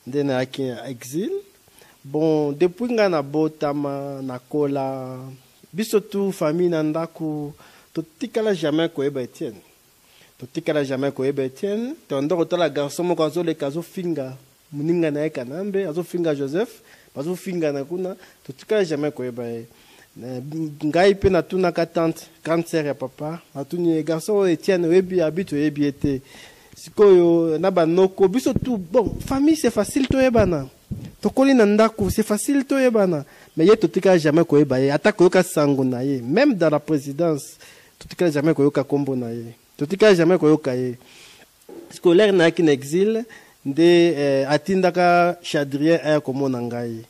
nde nayaki exil. Bon, depuis nga na botama na kola biso tu famille na ndako totikala jamais koyeba Etienne. Totikala jamais koyeba Etienne. Tondo kotala garçon moko azoleka azofinga muninga na ye Kanambe, azofinga Joseph, azofinga na kuna, totikala jamais koyeba ye. Ngai pe natunaka tante, grande sœur ya papa, natuni garçon Etienne oyebi habite oyebi ete. Sikoyo na banoko biso tu bon, famille c'est facile toyebana. Tokoli na ndako c'est facile toyebana. Mais ye totikala jamais koyeba ye, ata koyoka sango na ye, même dans la présidence, totikala jamais koyoka kombo na ye. Totikala jamais koyoka ye. Scolaire na ki na exil nde atindaka Chadrien aya komona ngai.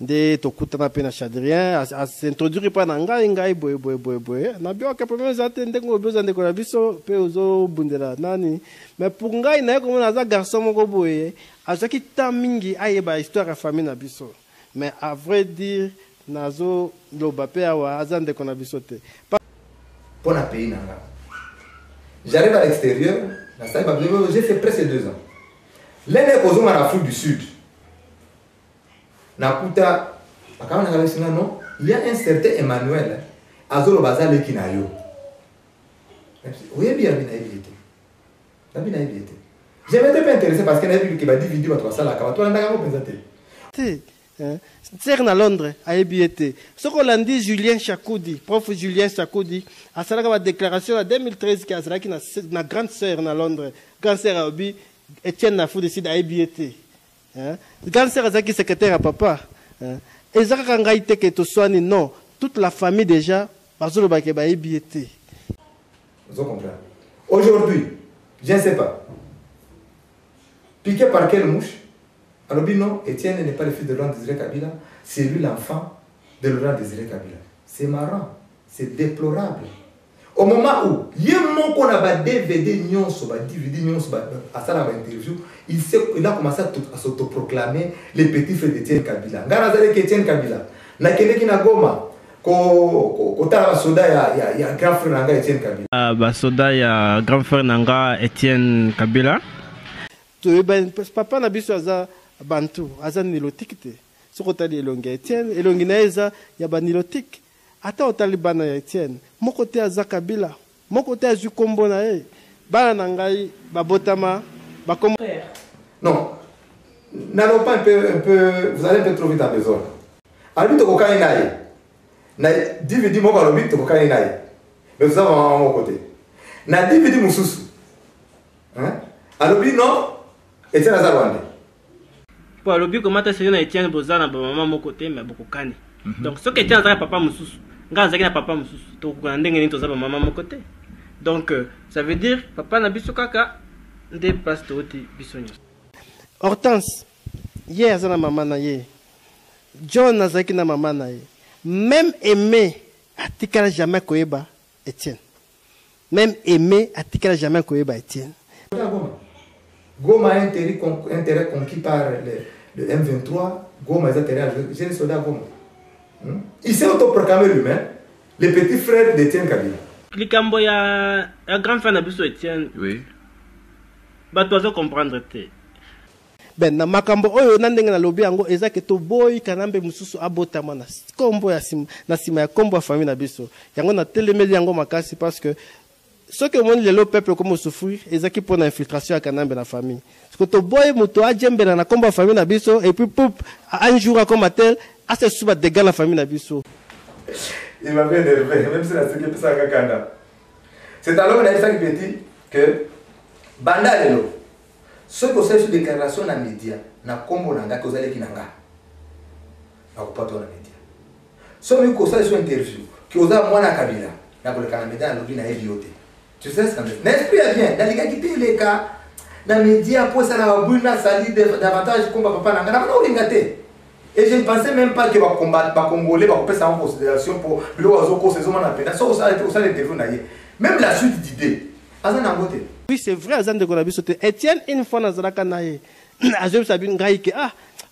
Nde tokutana pe na Chadrien a s'introduire pa na ngai boye. Na bio ka premier zate ndengo bezo ndeko na biso pe ozo bundela nani. Mais pour ngai na komona za garçon moko boye, azaki ta mingi ayeba histoire ya famille na biso. Mais à vrai dire nazo loba pe awa azande kona biso te. Pour un pays nanga. J'arrive à l'extérieur, j'ai fait presque 2 ans. L'année posée en Afrique du Sud. Nakuta, non, il y a un certain Emmanuel, Azolo Bazale Kinayo. Oui, bien, je m'étais pas intéressé parce qu'il y a vu qu'il m'a dit vidéo à toi, ça là, quand on a présenté. C'est à Londres, à EBT. Ce qu'on a dit, Julien Chakoudi, prof Julien Chakoudi, a fait une déclaration en 2013 qui a fait une grande sœur à Londres, grande sœur à Obi, Etienne Nafou décide à EBT. Grande sœur a été secrétaire à papa. Et ça, quand il était que tu sois non, toute la famille déjà, parce que le bac est à EBT. Vous comprenez? Aujourd'hui, je ne sais pas. Piqué par quelle mouche? Alors, non, Etienne n'est pas le fils de Laurent Désiré Kabila, c'est lui l'enfant de Laurent Désiré Kabila. C'est marrant, c'est déplorable. Au moment où, il y a un qu'on a DVD, à ça, interview, il a commencé à s'autoproclamer les petits frères d'Etienne Kabila. Garazale Etienne Kabila. Na Keneki na Goma, Kota Soda ya grand frère Nanga Etienne Kabila. Soda ya grand frère Nanga Etienne Kabila. Papa na biso aza bantu aza nilotique te soko tali elongi Etienne elongi na eza ya banilotique ata otali bana ya Etienne moko te aza Kabila moko te azu kombo na ye bana na ngai babotama bakombo non n'allons pas un peu vous allez un peu trop vite à besoin albi to kokani naye na DVD moko alobi to kokani naye mais vous avez mon côté na DVD mususu hein alobi non Etienne aza Rwanda. Pour le but comment tu as Etienne Boza na maman mon côté mais beaucoup kani. Donc ce que Etienne a papa mususu, nga zaki na papa mususu, to ko ndenge ni to za maman mon côté. Donc ça veut dire papa na biso kaka nde pasteur ti bisonyo. Hortense hier za na maman na ye. John na zaki na maman na ye. Même Aimé atikala jamais koyeba Etienne. Même Aimé atikala jamais koyeba Etienne. Goma a intérêt conquis par le M23. Goma est intérêt à jouer. Le soldat Goma. Il s'est autoproclamé lui-même le petit frère d'Etienne Kabila. Likambo ya grand frère Nabiso Etienne. Oui. Bah tu dois comprendre te. Ben na makambo oyo na ndenge na lobi yango ezake to boy Kanambe mususu abotama na kombo ya sim na sima ya kombo ya famille na biso. Yango na telemeli yango makasi parce que ce que mon le peuple comme souffrir ezaki pour l'infiltration à Kanambe na famille. Parce que to boy moto a djembe na kombo famille na biso et puis poup un jour comme tel à ce suba de la famille na biso. Il m'a bien énervé même si la série peut ça kakanda. C'est alors on a ça qui dit que banda lelo ce que c'est sur déclaration na média na kombo nanga ko zali kinanga. Na ko pato na média. Ce que c'est sur interview que oza mwana Kabila na ko le Canada lobi na ebiote. Tu sais ce qu'on dit. L'esprit est bien. Dans les cas qui étaient les cas, dans les médias, pour ça, la boule n'a sali davantage comme papa n'a pas gâté. Et je ne pensais même pas que va combattre, va Congolais, va couper ça en considération pour le oiseau pour ces hommes en appel. Ça, ça l'interview n'a même la suite d'idées. Azan a voté. Oui, c'est vrai, Azan de Konabi sauté. Etienne, une fois, Nazaraka naïe. Azem Sabine Gaïke,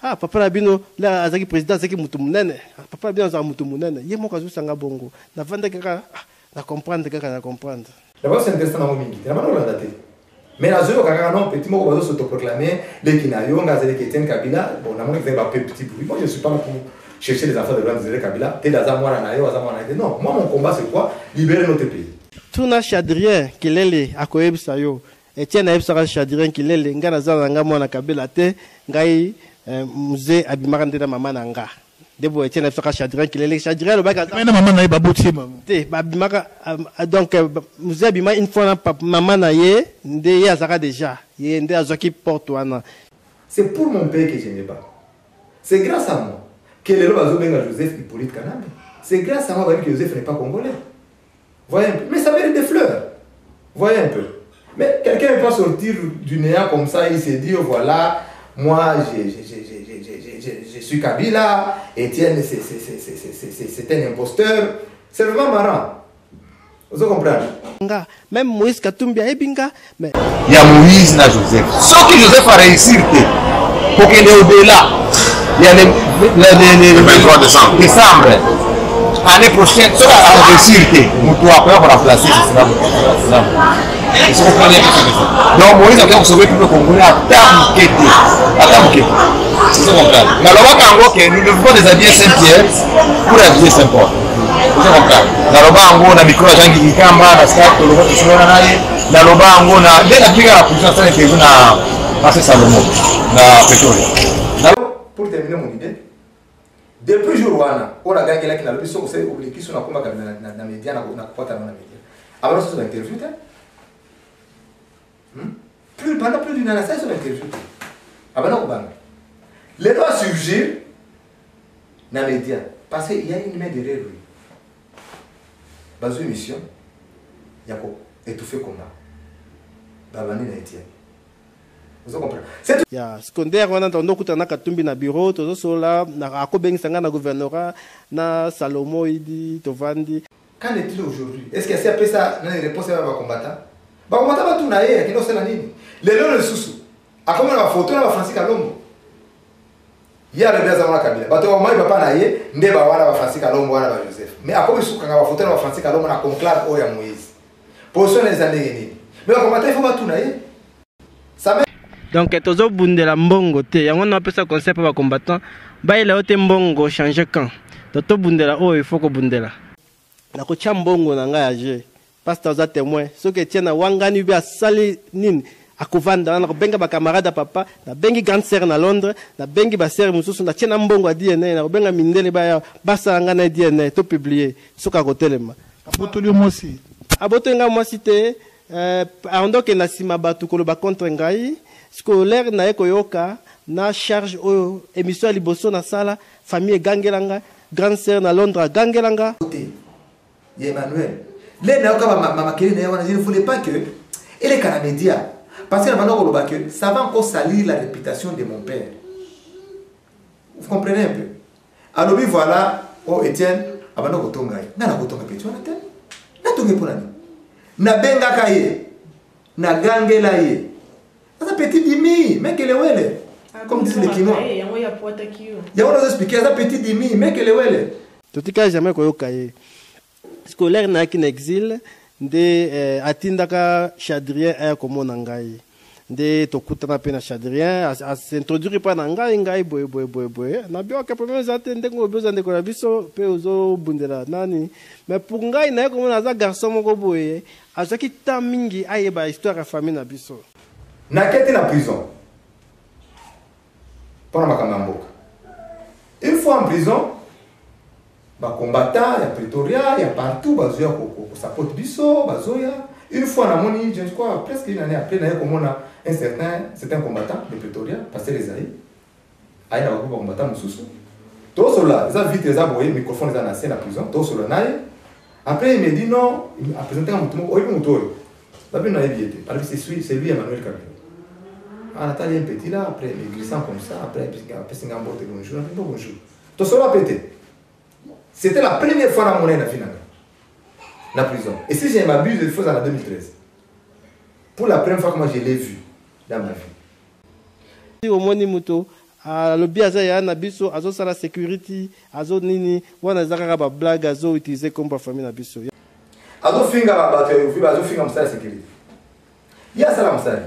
papa Labino, là, Azaki président, Azaki Moutoumounen. Papa Labino, Azaki Moutoumounen. Yé, mon cas, Sanga Bongo. Na vente, na comprendre, na comprendre. D'abord, c'est intéressant dans mon mingi. Il n'y a pas de daté. Mais la zone quand non petit mot va s'autoproclamer les Kinayonga c'est les Etienne Kabila bon na mon fait un petit bruit. Moi je suis pas là pour chercher les enfants de Laurent Désiré Kabila. T'es dans moi na yo azamwa na. Non, moi mon combat c'est quoi? Libérer notre pays. Tuna Chadrien kilele akoyebisa yo. Etienne ayebisaka Chadrien kilele nga nazala nga mwana Kabila te ngai musée abimaka ndena mama na nga. Debo Etienne ayebisaka Chadrien kilele Chadrien lo baka mais maman na baboti maman. Te babimaka donc musée abima une fois na maman na ye nde ya zaka déjà. Ye nde azaki porte wana. C'est pour mon pays que je n'ai pas. C'est grâce à moi que les lois benga Joseph Hippolyte Kanambe. C'est grâce à moi que Joseph n'est pas congolais. Voyez un peu. Mais ça mérite des fleurs. Voyez un peu. Mais quelqu'un ne peut pas sortir du néant comme ça et se dire voilà, moi je suis Kabila, Etienne c'est un imposteur. C'est vraiment marrant. Vous comprenez? Même Moïse Katumbi Ebinga, mais il y a Moïse et Joseph. Sauf que Joseph a réussi pour qu'il est au-delà. Il y a le 23 décembre. L'année prochaine, ça va réussir. Moutou après on va remplacer. Donc Moïse a fait sauver tout le Congolais à Tamukete. C'est ça qu'on parle. Mais alors nous devons déshabiller Saint-Pierre pour habiller Saint-Paul. C'est ça qu'on parle. Naloba ango na micro Jean Gikamba na start le vote sur na naye. Naloba ango na dès la piga la puissance ça était na passer Salomon na Pretoria. Pour terminer mon idée, depuis jour wana on a gagné là qui n'a le so c'est obligé qui sont na komba na média na kupata na média. Alors ça c'est l'interview pendant plus d'une année, ça c'est l'interview. Les doigts surgir dans les médias parce qu'il y a une main derrière lui. Dans une mission, il y a étouffé combat. Babani na Etienne. Vous comprenez? Il y a secondaire, on a entendu na Katumbi na bureau, tout ça là, na akobeng sanga na gouvernorat, na Salomo idi, Tovandi. Qu'en est-il aujourd'hui? Est-ce qu'il y a ça dans les réponses à va combattant? Ba combattant va tout naïe, qui n'ose la nini. Les lots le sous. A comment la photo na Francis Kalombo. Il y a le bien avant la Kabila. Ba to moi papa naïe, nde ba wana ba Francis Kalombo wana ba Joseph. Mais a comment sous quand va photo na Francis Kalombo na conclave o ya Moïse. Position les années nini. Mais la combattant il faut pas tout naïe. Ça met donc tozo bundela mbongo te yango na pesa concept ba combattant ba ile ote mbongo changer camp to bundela o il faut ko bundela na ko cha mbongo na nga ya je pasteur za témoin so que tiena wangani bi asali nini akovanda na ko benga ba camarade papa na bengi grande sœur na Londres na bengi ba sœur mususu na tiena mbongo a DNA na ko benga mindele ba basa nga na DNA to publier so ka ko telema abotoli mosi abotenga mosi te ando ke na sima batu ko ba contre ngai scolaire na ekoyoka na charge o émission liboso na sala famille gangelanga grande sœur na Londres gangelanga y Emmanuel les na ka mama kele na wana je ne voulais pas que et les médias parce que maintenant ko que ça va encore salir la réputation de mon père. Vous comprenez un peu? Alors oui voilà oh Etienne abana ko tonga na ko tonga pe tu na te na tonga pour nani na benga kaye na gangela ye. Ça petit dimi, mais que les wele. Comme disent les Kinois. Il y a un expliquer ça petit dimi, mais que les wele. Tout cas jamais ko yokaye. Scolaire na ki exil de atindaka Chadrien a komona ngai. De tokutana pe na Chadrien a s'introduire pa na ngai boy. Na bio ka premier zate ndengo besoin de ko na biso pe ozo bundela nani. Mais pour ngai na komona za garçon moko boye, azaki tamingi ayeba histoire ya famille na biso. Nakete na prison. Pour ma kamamboka. Une fois en prison, ba combattant, il y a Pretoria, il y a partout, bazoya ko support biso, bazoya. Une fois na moni, je crois presque une année après, na comme on a un certain combattant de Pretoria, passer les aïe. Aïe na ba combattant mususu. Tout cela, ça vite les aboyé microphone les anciens la prison, tout cela naïe. Après il me dit non, il a présenté un mouton, oyi mouton. D'abord na yebité, parce que c'est lui Emmanuel Kabila. On a un petit là, après il glissant comme ça, après il a bonjour. Tout cela a pété. C'était la première fois dans mon année la prison. Et si je m'abuse, il faut en 2013. Pour la première fois que moi je l'ai vu dans ma vie. Au moins, Nimuto, le biaza na biso, azo sala sécurité, azo nini, wana zaka ba blague, azo utiliser comme famille na biso. Azo finga ba bateau, azo finga msa sécurité. Il y a ça là, Moussali.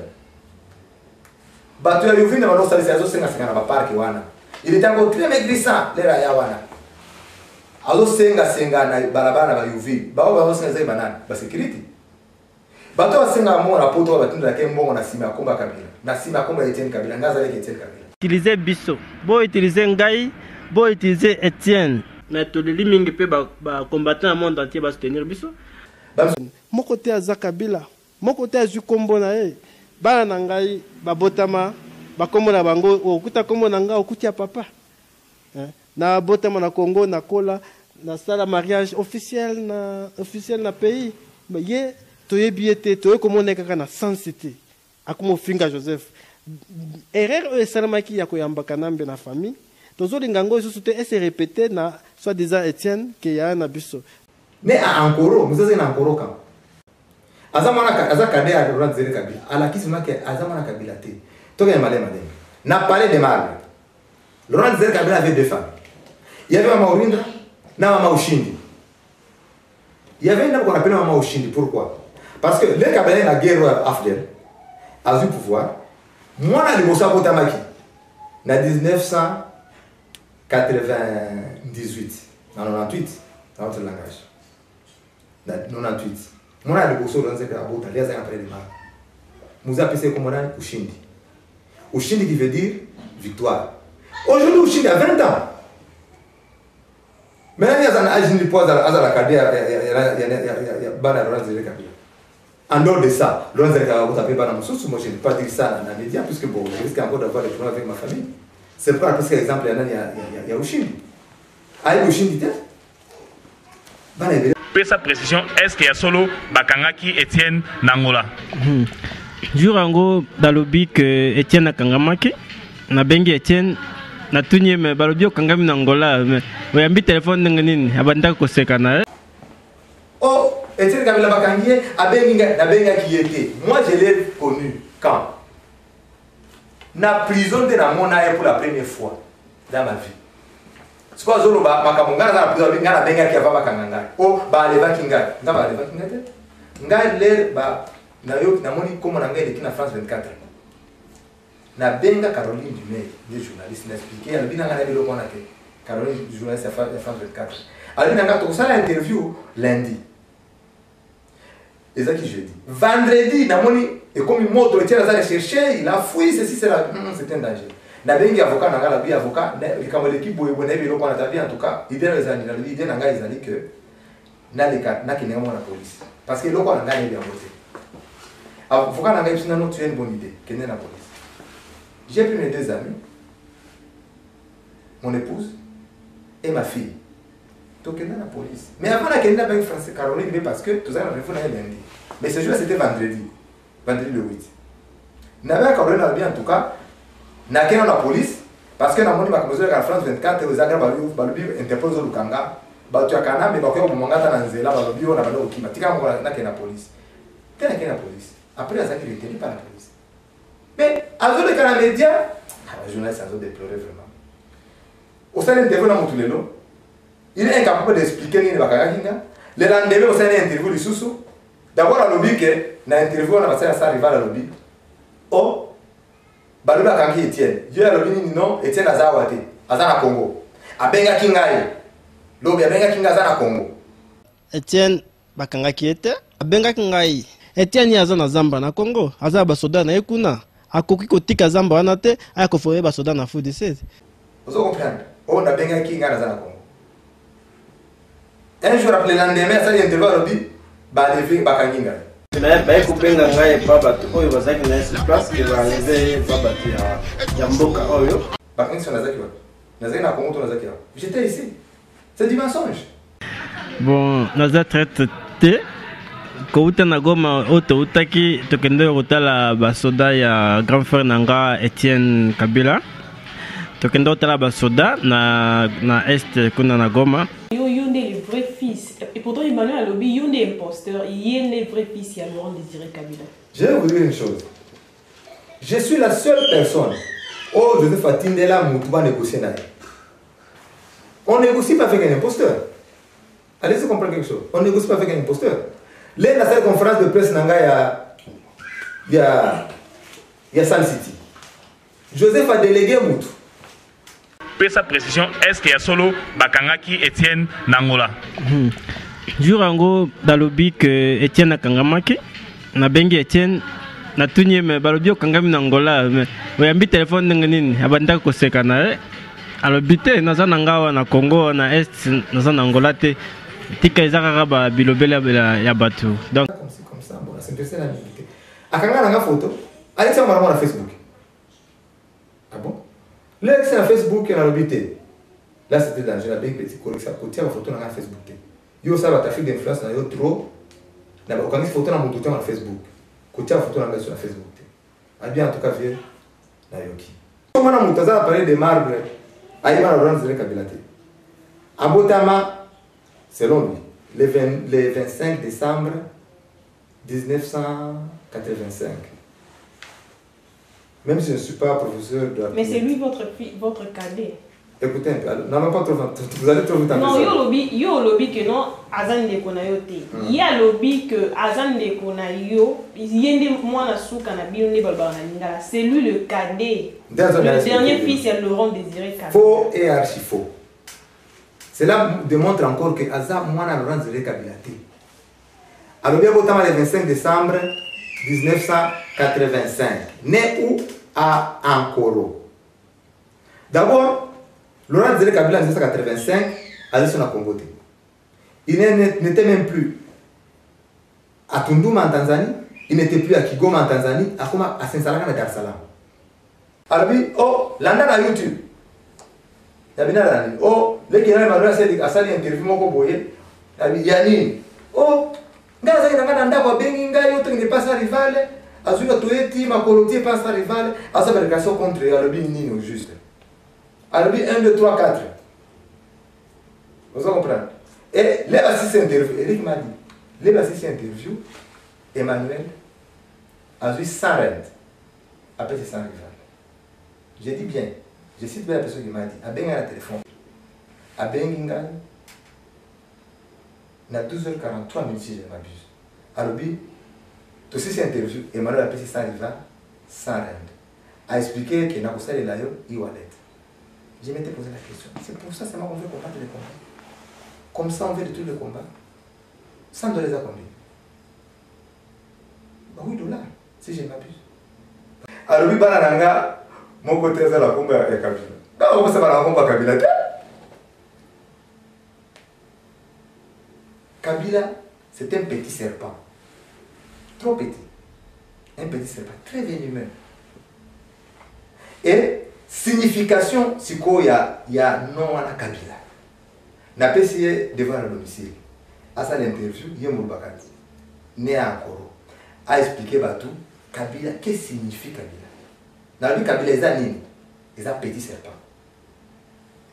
Batu ya Yuvi na bano salisi azo senga senga na baparki wana. Il était encore très maigrissant les raya wana. Azo senga senga na barabara ba Yuvi. Bao ba senga zai banana ba security. Batu wa senga mo na poto ba tunda ke mbongo na sima komba Kabila. Na sima komba Etienne Kabila ngaza leke Etienne Kabila. Utiliser biso. Bo utiliser ngai, bo utiliser Etienne. Mais to li mingi pe ba combattant na monde entier ba soutenir biso. Mon côté aza Kabila. Mon côté azu kombo na e. Bana na ngai babotama bakombo na bango okuta kombo na ngai okuti ya papa na botama na Congo na kola na sala mariage officiel na pays ye toyebi ete toye komona kaka na sensité akomo finga Joseph erreur esalamaki ya koyambaka nambe na famille tozolinga ngo isusu te ese répéter na soit disant Etienne ke ya na biso mais encore muzaze na encore ka Aza Kadea Laurent Désiré Kabila. Alors qui se marque Azamana Kabila te. Toke malé. N'a parlé de mal. Laurent Désiré Kabila avait deux femmes. Il y avait Mama Orindra, na Mama Ushindi. Il y avait une qu'on appelait Mama Ushindi. Pourquoi? Parce que les Kabila na guerre Afdel a eu pouvoir. Moi na libosa botamaki. Na 1998, na 98 dans notre langage. Na 98. Mon a liboso dans cette abota, les ans après le mal. Nous appelons comme on a Ushindi. Ushindi qui veut dire victoire. Aujourd'hui, Ushindi a 20 ans. Maintenant, il y a un âge de poids à la cadère, il y a Bana Laurent Désiré Kabila. En dehors de ça, Laurent Désiré Kabila, vous tapez Bana Moussou, moi je ne vais pas dire ça dans les médias, puisque bon, je risque encore d'avoir des problèmes avec ma famille. C'est pas parce qu'exemple, il y a Ushindi. Aïe Ushindi, Bana sa précision, est-ce qu'il y a solo Bakangaki Etienne Nangola? Jurango dalobi que Etienne Nakangamaki, na bengi Etienne, na tunye me balobio kangami Nangola, mais oyambi téléphone nini abanda ko sekana. Oh, Etienne Kabila Bakangie, abenga qui était. Moi je l'ai connu quand na prison de la Monae pour la première fois dans ma vie. C'est quoi zolo makamongana na prison ngana benga ki avaba kanganga. Oh ba leva kinga. Ngaba leva kinga te. Ngai le ba na yo na moni comme na ngai na France 24. Na benga Caroline Dumais, des journalistes n'expliquer al bina ngana belo kona te. Caroline journaliste à France 24. Ali nanga to ça l'interview lundi. Et ça qui jeudi. Vendredi na moni et comme il montre le tien à chercher, il a fouillé ceci c'est un danger. Na bengi avocat na ngala bi avocat ne kama l'équipe boye boye bi lokona tabi en tout cas idée ezali na idée na ngai ezali que na le cas na kinenga na police parce que lokona ngai bien voté avocat na ngai sina no tu as une bonne idée kene na police. J'ai pris mes deux amis, mon épouse et ma fille. Donc kene na police. Mais avant la kene na ben français Caroline parce que tout ça on a fait lundi. Mais ce jour c'était vendredi le 8. Na ben Caroline bien en tout cas na kena la police parce que na moni bakomozela ka France 24 ozagra balubi interpose lukanga batu yakana me bakoyo bomongata na nzela balubi ona balo okima tika mo na kena police tena kena police après ça qui était par la police mais azo de kana média les journalistes azo déplorer vraiment au sein d'interview na mutulelo il est incapable d'expliquer ni bakaka kinga le lendemain au sein d'interview lisusu d'abord à lobby que na interview na basaya sa rival à lobby oh Baluba kangi Etienne. Dieu a le bini non Etienne azawate. Azana Congo. Abenga kingai. Lobi abenga kinga azana Congo. Etienne bakanga kiete. Abenga kingai. Etienne azana zamba na Congo. Azaba soda na ekuna. Akoki kotika zamba wana te. Ayakofoye ba soda na food 16. Vous comprenez? On a benga kinga azana Congo. Un jour après le lendemain, ça y est intervalle lobi. Ba levi bakanginga. Mais kupenga ngai baba tu oyo bazaki na ce place que va lever baba tu ya mboka oyo bakangi sona zaki wa nazaki na Congo to nazaki wa j'étais ici c'est du mensonge bon naza traite te ko uta na Goma oto utaki tokende kotala basoda ya grand frère nanga Etienne Kabila tokende kotala basoda na est kuna na Goma les vrais fils. Et pourtant, Emmanuel a lobby, il y a des imposteurs, il y a les vrais fils, il y a Laurent Désiré Kabila. Je vais vous dire une chose. Je suis la seule personne. Oh, Joseph Atindela Moutouba négocier. On ne négocie pas avec un imposteur. Allez-y comprendre quelque chose. On ne négocie pas avec un imposteur. Là, dans cette conférence de presse, il il y a Sun City. Joseph a délégué Moutou. Pour sa précision, est-ce qu'il y a solo Bakangaki Etienne Nangola? Jurango dalobi que Etienne Nakangamaki, na bengi Etienne, na tunye me balobio kangami Nangola, me oyambi téléphone nini abanda ko sekana alobite naza nangawa na Congo na est naza Nangola te tika ezaka ba bilobela ya batu. Donc comme ça, bon, c'est intéressant la vérité. Akanga nanga photo, allez ça maramo na Facebook. Ah bon? Là c'est na Facebook na lobité. Là c'était dans la big petit correction côté la photo na Facebook. Yo ça va trafic d'influence na yo trop. Na ba kanisi photo na moto na Facebook. Côté la photo na sur Facebook. Ah bien en tout cas vieux na yoki. Comment na mutaza parler de marbre. Aïma na Laurent Zele Kabila te. Abotama selon lui le 25 décembre 1985. Même si je ne suis pas professeur de... Mais c'est lui votre cadet. Écoutez un peu, non, pas trop, vous allez trop vite en non, yo lobby que non, Azan de Konayote. Il y a lobby que Azan de Konayo, il y a des mois na souka na biyo ne balbana lingala. C'est lui le cadet. Le dernier fils, c'est Laurent Désiré Kabila. Faux et archi faux. Cela démontre encore que Azan Mwana Laurent Désiré Kabila. Alors bien, le 25 décembre 1985. Né où? À Ankoro. D'abord, Laurent Désiré Kabila en 1985 allait sur la Congo. Il n'était même plus à Tunduma en Tanzanie, il n'était plus à Kigoma en Tanzanie, à Saint-Salama et Dar es Salaam. Alors, oh, l'anda na YouTube. Oh, les gens qui ont fait interview, Yanni. Oh, ngaza ina ndako bengi ngayo to ne pas rivale, azuka toeti makolotie pas rivale, asa version contre alobi nini au juste. Alobi 1 2 3 4. Vous comprenez? Et les assistants interview, Eric m'a dit, les assistants interview Emmanuel a vu 100 rentes. Après c'est 100 rivales. J'ai dit bien, je cite bien la personne qui m'a dit, a benga le téléphone. A benga na 12h43 minutes si je ne m'abuse. Alors, tout cette interview, Emmanuel a passé 100 rivales, 100 rentes. A expliqué que Nakosa de Layo, e-wallet. Je m'étais posé la question. C'est pour ça qu'on veut combattre les combats. Comme ça, on veut détruire le combat. 100 dollars à combien? Bah oui, $, si je ne m'abuse. Alors, oui, Banananga, mon côté, c'est la combat avec Kabila. Quand on va la combat avec Kabila, Kabila, c'est un petit serpent. Trop petit. Un petit serpent, très venimeux. Et signification, c'est qu'il y a non à Kabila. N'a pas essayé devant le domicile. À ça l'interview, Yemou Bakati, né à Ankoro, a expliqué à tout Kabila, qu'est-ce que signifie Kabila. Dans le Kabila, ils ont nini, ils ont petit serpent.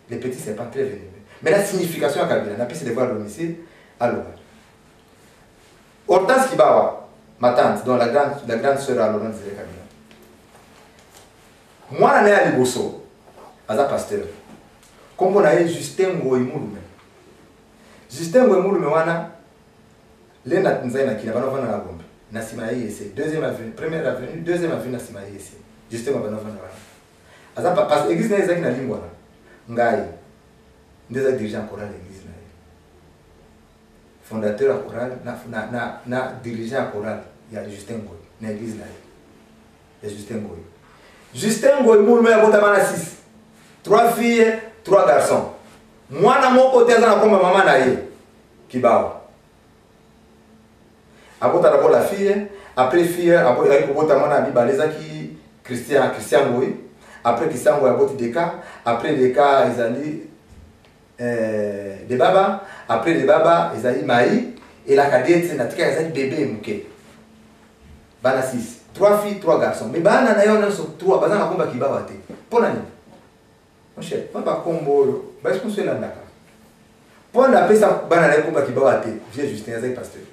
Les petits serpents très venimeux. Mais la signification à Kabila, n'a pas essayé devant le domicile. Alors, Hortense Kibawa, ma tante, dont la grande sœur à Laurent Désiré Kabila. Moi, je suis à Liboso, à un pasteur. Comme on a eu Justin Ngoïmouloume. Justin Ngoïmouloume, il y a un Nzaïna qui n'a pas de Gombe. Nassima Yese, deuxième avenue, première avenue, deuxième avenue Nassima Yese. Justin Ngoïmouloume. Parce que l'église n'est pas une ligne. Ngaï, des dirigeants chorales de l'église. Fondateur choral, na dirigeant choral, il y a Justin Ngoy, dans l'église là. Il y a Justin Ngoy. Justin Ngoy, il y a 6. 3 filles, 3 garçons. Moi, dans mon côté, je suis comme maman qui bat. Après, d'abord la fille, après fille, après Christian Ngoy. Après Christian Ngoy, après Deka. Après Deka, ils ont dit des babas. Après les babas, ils ont dit Maï. Et la cadette, ils ont dit bébé Mouké. Bana 6. 3 filles, 3 garçons. Mais Bana n'a pas 3. Bana n'a pas combat. Pour l'année. Mon cher, je ne sais pas combo. Je suis là. Pour l'appeler ça, Bana n'a pas combat. Viens Justin, c'est pasteur.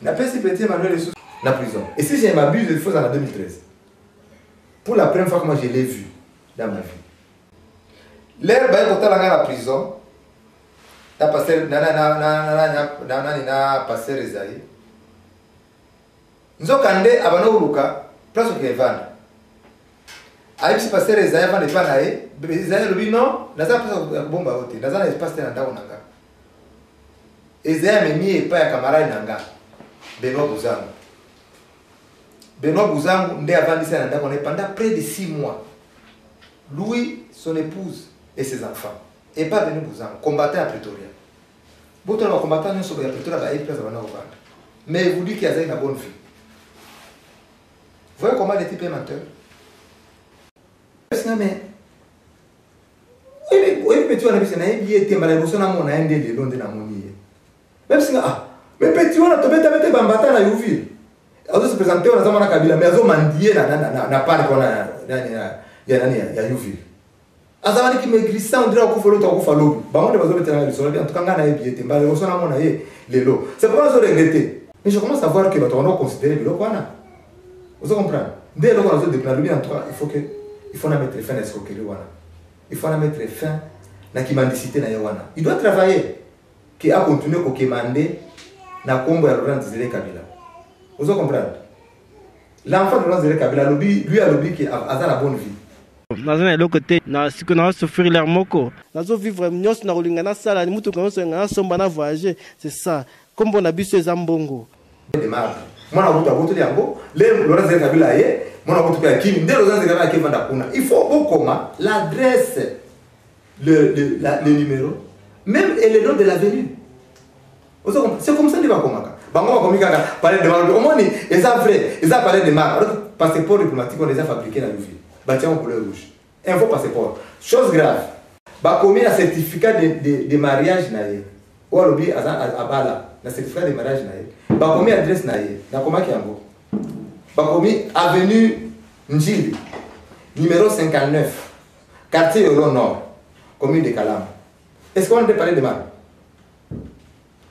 N'a pas si petit Emmanuel sous la prison. Et si je m'abuse, il faut en 2013. Pour la première fois que moi je l'ai vu dans ma vie. L'air va être dans la prison. Na pasteur Esaïe. nzokande abana uluka place que vendre aïe pasteur Esaïe vendre pas naé Esaïe lobi non naza place bomba ote naza na espace na ndako nanga Esaïe memi epa ya camarade nanga Benoît Bouzangu ndé avandisa na ndako pendant près de 6 mois lui son épouse et ses enfants et pas Benoît Bouzangu combattant à Pretoria boto na combattant non sur Pretoria ba place bana vendre mais vous dites qu'il y a une bonne vie. Vous voyez comment les types est menteur? Mais oui, tu as vu, c'est il était malade, on a mon aide de Londres à mon île. Même si mais petit, on a tombé à Bambata à Youville. Alors se présenter, on a Zamana Kabila, mais elles ont mandié n'a pas qu'on a Youville. Azamani qui me glisse, on dirait qu'on faut l'autre, on faut l'autre. Bah, on est besoin de faire le soleil, en tout cas, on a été malade, on a mon aide les lots. C'est pourquoi je regretté. Mais je commence à voir que on a considéré le lot. Vous comprenez? Dès lors qu'on a déclaré, en tout cas, il faut mettre fin à l'escroquerie. Il faut mettre fin à la mendicité. Il doit travailler. Qui a continué à demander na combo à Laurent Désiré Kabila. Vous comprenez? L'enfant de Laurent Désiré Kabila, lui a lobby qui a la bonne vie. Dans un autre côté, si on a souffrir leur moko, nous vivre mieux na rolingana sala, ni mutu kono ngana sombana voyager, c'est ça. Comme on a bu ces ambongo. Moi na route à route yango, le Laurent Désiré Kabila yé, moi na route à Kimi, dès Laurent Désiré Kabila qui va kuna. Il faut au comment l'adresse, le numéro, même et le nom de l'avenue. C'est comme ça qu'il va comment. Bango comme il parler de marque. Au moins ils ont vrai, ils ont parlé de marque. Alors passeport diplomatique on les a fabriqués dans le ville. Bâtiment en couleur rouge. Info passeport. Chose grave. Bah commis un certificat de mariage naïe. Ou alors bien à bala, un certificat de mariage naïe. Bah commis adresse naïe. Dans comment qui yango. Bah commis avenue Njili, numéro 59, quartier Euro Nord, commune de Kalam. Est-ce qu'on peut parler de marque?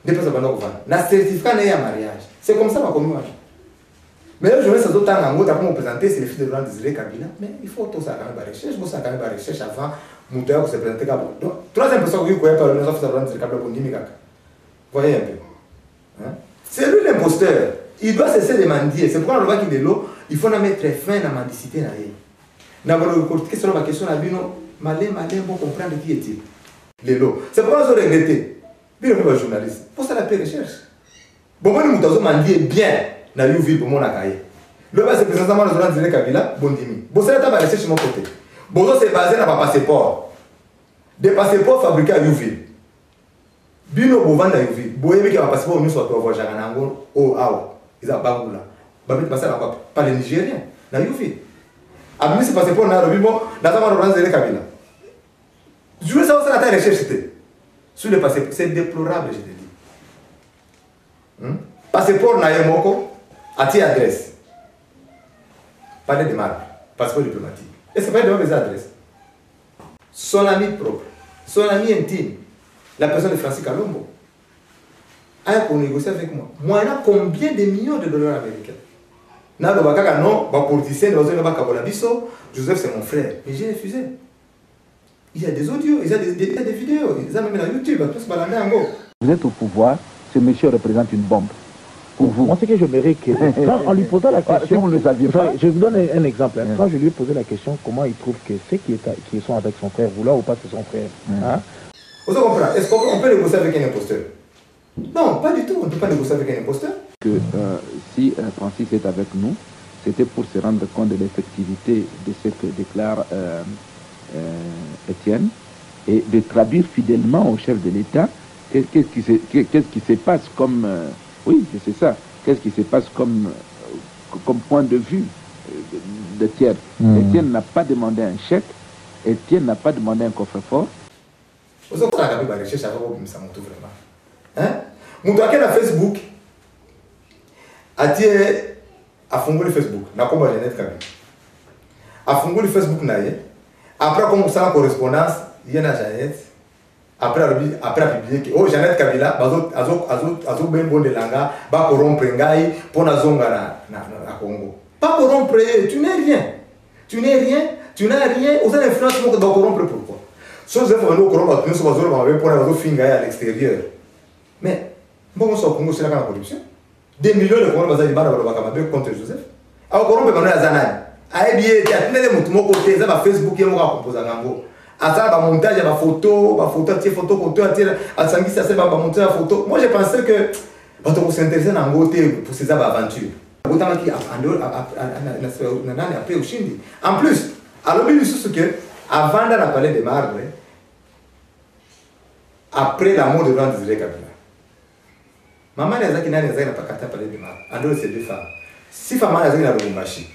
De pas savoir na certificat naïe à mariage. C'est comme ça ma commune. Mais là, je vais s'attendre à un pour me présenter, c'est le fils de Laurent Désiré Kabila. Mais il faut tout ça quand même recherche, il faut ça quand même recherche avant monter pour se présenter comme donc troisième personne que vous voyez par le nom de Laurent Désiré Kabila pour Ndimi Kaka. Voyez un peu. Hein? C'est lui l'imposteur. Il doit cesser de mendier. C'est pourquoi on voit qu'il est là, il faut mettre fin à la mendicité. Dans votre question, la question a dit non, malin, bon comprendre qui est-il. Les lots. C'est pourquoi on a regretté. Bien le journaliste. Pour ça la paix recherche. Bon, moi, nous avons mendié bien. Na Youville pour mon akaye. Le bas c'est présentement le Laurent Désiré Kabila, Bondimi. Bon, c'est la recherche sur mon côté. Bon, c'est basé dans ma passeport. Des passeports fabriqués à Youville. Bino Bovan à Youville. Boyé qui a un passeport, nous sommes au Jaganango, au Ao. Ils ont Bangoula. Babit passé par les Nigériens. Na Youville. Abimi ce passeport, na Youville, bon, dans le Laurent Désiré Kabila. Je veux savoir si la recherche c'était. Sur le passeport, c'est déplorable, je te dis. Passeport na Yemoko. À-t-il adresse? Pas de marque, passeport diplomatique. Et c'est pas de mes adresses. Son ami propre, son ami intime, la personne de Francis Kalombo, a négocié avec moi. Moi, il y a combien de millions de dollars américains? Non, politicien, Joseph, c'est mon frère. Mais j'ai refusé. Il y a des audios, il y a des vidéos, ils ont même sur YouTube, tout ce baladé en gros. Vous êtes au pouvoir, ce monsieur représente une bombe. Pour vous. Moi, ce que j'aimerais que, quand on lui posait la question, vous ne le saviez pas. Je vous donne un exemple. Quand je lui ai posé la question, comment il trouve que ceux qui sont avec son frère, vouloir ou pas, c'est son frère. Hein? Vous comprenez? Est-ce qu'on peut négocier avec un imposteur? Non, pas du tout. On ne peut pas négocier avec un imposteur. Que si Francis est avec nous, c'était pour se rendre compte de l'effectivité de ce que déclare Étienne et de traduire fidèlement au chef de l'État qu'est-ce qui se passe comme... oui, c'est ça. Qu'est-ce qui se passe comme point de vue d'Étienne? Étienne n'a pas demandé un chèque. Étienne n'a pas demandé un coffre-fort. Vous avez regardé la recherche avant de me vraiment. Hein? Mon doigt à Facebook a dit à fonder le Facebook. N'a pas de Jeannette Kabila. À fonder le Facebook naïe. Après comme ça la correspondance, il y en a Jeannette. Après publier que oh Jeannette Kabila azo ben bon de langa ba corrompre ngai pona zonga na Congo. Pas corrompre, tu n'es rien. Tu n'es rien, tu n'as rien, aux influences donc corrompre pourquoi? Chose de faire nous corrompre, nous sommes pour finga à l'extérieur. Mais bon, on s'en Congo c'est la corruption. des millions de Congolais bazali bana balobaka mabe contre Joseph. Alors Colombe bana ya zanani. Ayebi ete atinele mutu moko te za ba Facebook yemo ka composa ngambo. Asa ba montage ba photo tie photo côté asangisa se ba montage la photo. Moi je pensais que bato ko s'intéresser na ngote pour ces aventures. Ngotama ki ando nani après ushindi. En plus, alors lui sous que avant d'aller parler de Marbre après la mort de Laurent Désiré Kabila. Maman Yazaki n'a pas parlé de Marbre. Ando c'est deux femmes. Si femme Yazaki na Lubumbashi.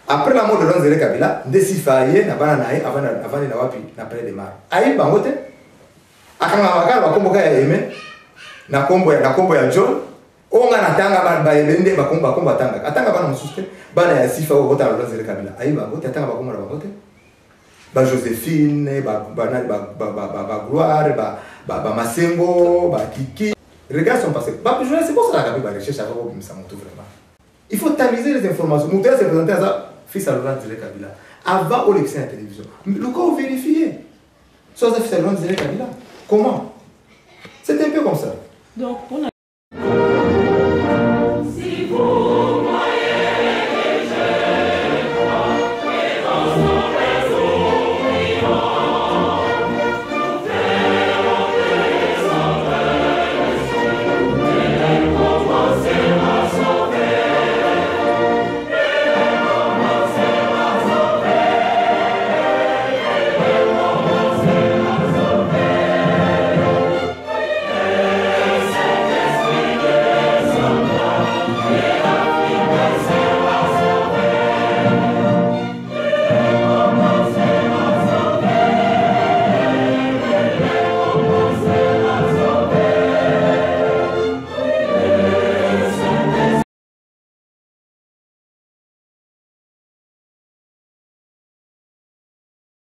Après la mort de Laurent Désiré Kabila, Ndesifaye na bana nae avant na wapi na parler de Marbre. Ayi bangote akanga wakala bakomboka ya Aimé na kombo ya John. Onga natanga ba elende bakomba tanga. Atanga bana mususte bana ya Sifa au Laurent Désiré Kabila. Ayi bangote atanga bakomba na bangote. Ba Joséphine, ba Gloire, ba Masengo, ba Kiki. Regarde son passé. C'est pour ça que la recherche a vraiment vraiment. Il faut tamiser les informations. Nous devons se présenter à ça, fils à Laurent Désiré Kabila. Avant l'élection à la télévision. Le cas vérifié. Soit fils à Laurent Désiré Kabila. Comment? C'est un peu comme ça. Donc, pour